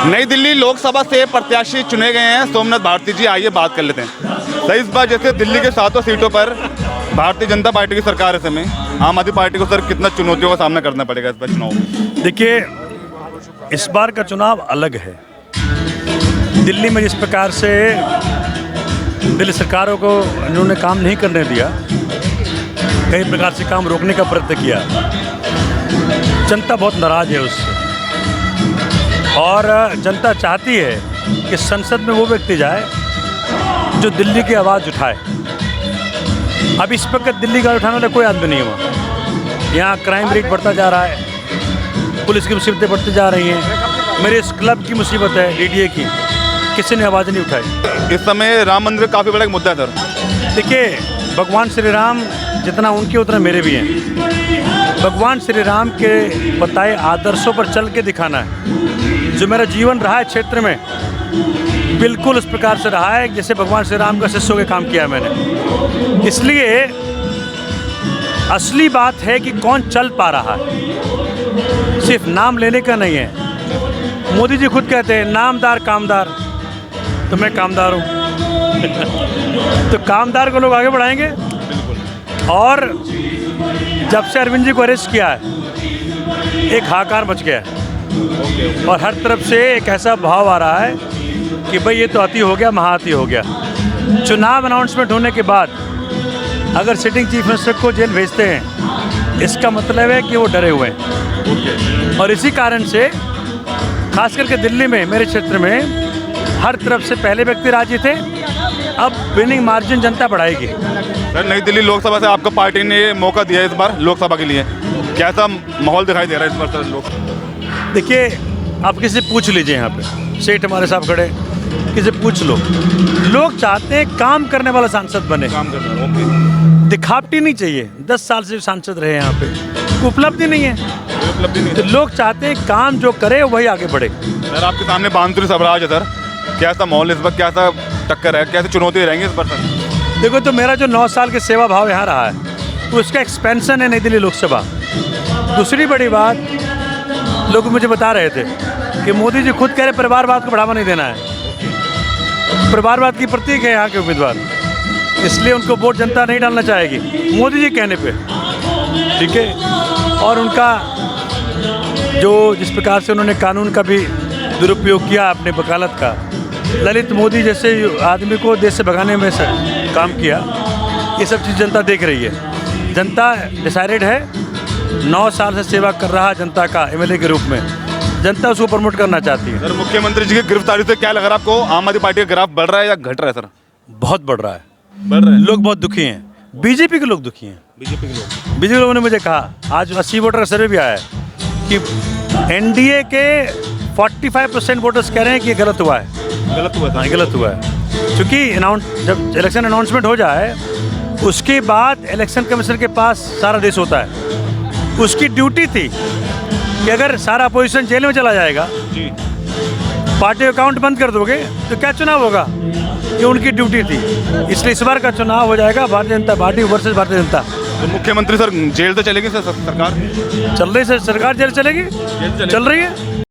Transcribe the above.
नई दिल्ली लोकसभा से प्रत्याशी चुने गए हैं सोमनाथ भारती जी, आइए बात कर लेते हैं। सर, इस बार जैसे दिल्ली के 7 सीटों पर भारतीय जनता पार्टी की सरकार है, समय आम आदमी पार्टी को सर कितना चुनौतियों का सामना करना पड़ेगा इस बार चुनाव में? देखिए, इस बार का चुनाव अलग है। दिल्ली में जिस प्रकार से दिल्ली सरकारों को इन्होंने काम नहीं करने दिया, कई प्रकार से काम रोकने का प्रयत्न किया, जनता बहुत नाराज है उससे। और जनता चाहती है कि संसद में वो व्यक्ति जाए जो दिल्ली की आवाज़ उठाए। अब इस वक्त दिल्ली का उठाने वाला कोई आदमी नहीं हुआ। यहाँ क्राइम रेट बढ़ता जा रहा है, पुलिस की मुसीबतें बढ़ती जा रही हैं। मेरे इस क्लब की मुसीबत है, डीडीए की, किसी ने आवाज़ नहीं उठाई। इस समय राम मंदिर काफ़ी बड़ा एक मुद्दा है सर। देखिए, भगवान श्री राम जितना उनके उतना मेरे भी हैं। भगवान श्री राम के बताए आदर्शों पर चल के दिखाना है। जो मेरा जीवन रहा है क्षेत्र में, बिल्कुल उस प्रकार से रहा है जैसे भगवान श्री राम का शिष्य होकर काम किया है मैंने। इसलिए असली बात है कि कौन चल पा रहा है, सिर्फ नाम लेने का नहीं है। मोदी जी खुद कहते हैं नामदार कामदार, तो मैं कामदार हूँ। तो कामदार को लोग आगे बढ़ाएंगे। और जब से अरविंद जी को अरेस्ट किया है, एक हाहाकार मच गया है और हर तरफ से एक ऐसा भाव आ रहा है कि भाई ये तो अति हो गया, महाअति हो गया। चुनाव अनाउंसमेंट होने के बाद अगर सिटिंग चीफ मिनिस्टर को जेल भेजते हैं, इसका मतलब है कि वो डरे हुए हैं। और इसी कारण से खास करके दिल्ली में, मेरे क्षेत्र में हर तरफ से पहले व्यक्ति राजी थे, अब विनिंग मार्जिन जनता बढ़ाएगी। सर, नई दिल्ली लोकसभा से आपको पार्टी ने मौका दिया इस बार लोकसभा के लिए, कैसा माहौल दिखाई दे रहा है इस बार सर लोग? देखिए, आप किसी पूछ लीजिए, यहाँ पे सेठ हमारे साहब खड़े, किसी पूछ लो, लोग चाहते हैं काम करने वाला सांसद बने। काम करना, ओके। दिखावटी नहीं चाहिए। 10 साल से सांसद रहे यहाँ पे, उपलब्धि नहीं है। उपलब्धि नहीं तो लोग चाहते हैं काम जो करे वही आगे बढ़े। सर, आपके सामने बानसूरी सबराज है सर, कैसा माहौल इस बार, कैसा टक्कर है, कैसे चुनौती रहेंगी इस बार सर? देखो, तो मेरा जो 9 साल के सेवा भाव यहाँ रहा है, तो उसका एक्सपेंशन है नई दिल्ली लोकसभा। दूसरी बड़ी बात, लोग मुझे बता रहे थे कि मोदी जी खुद कह रहे परिवारवाद को बढ़ावा नहीं देना है। परिवारवाद की प्रतीक है यहाँ के उम्मीदवार, इसलिए उनको वोट जनता नहीं डालना चाहेगी मोदी जी कहने पे, ठीक है। और उनका जो जिस प्रकार से उन्होंने कानून का भी दुरुपयोग किया अपने वकालत का, ललित मोदी जैसे आदमी को देश से भगाने में काम किया, ये सब चीज़ जनता देख रही है। जनता डिसाइडेड है। 9 साल से सेवा कर रहा जनता का एमएलए के रूप में, जनता उसको प्रमोट करना चाहती है। सर, मुख्यमंत्री जी की गिरफ्तारी से क्या लग रहा है आपको? आम आदमी पार्टी का ग्राफ बढ़ रहा है या घट रहा है सर? बहुत बढ़ रहा है। बढ़ रहा है। लोग बहुत दुखी हैं। बीजेपी के लोग दुखी हैं। बीजेपी लोगों ने मुझे कहा, आज 80 वोटर का सर्वे भी आया है कि एनडीए के 45% वोटर्स कह रहे हैं कि ये गलत हुआ है। गलत हुआ था? हाँ, गलत हुआ है। क्योंकि जब इलेक्शन अनाउंसमेंट हो जाए, उसके बाद इलेक्शन कमीशन के पास सारा देश होता है। उसकी ड्यूटी थी कि अगर सारा अपोजिशन जेल में चला जाएगा जी, पार्टी अकाउंट बंद कर दोगे, तो क्या चुनाव होगा? ये उनकी ड्यूटी थी। इसलिए इस बार का चुनाव हो जाएगा भारतीय जनता पार्टी वर्सेस भारतीय जनता। तो मुख्यमंत्री सर जेल तो चलेगी सर सरकार? चल रही है सरकार, जेल चलेगी, चल रही है।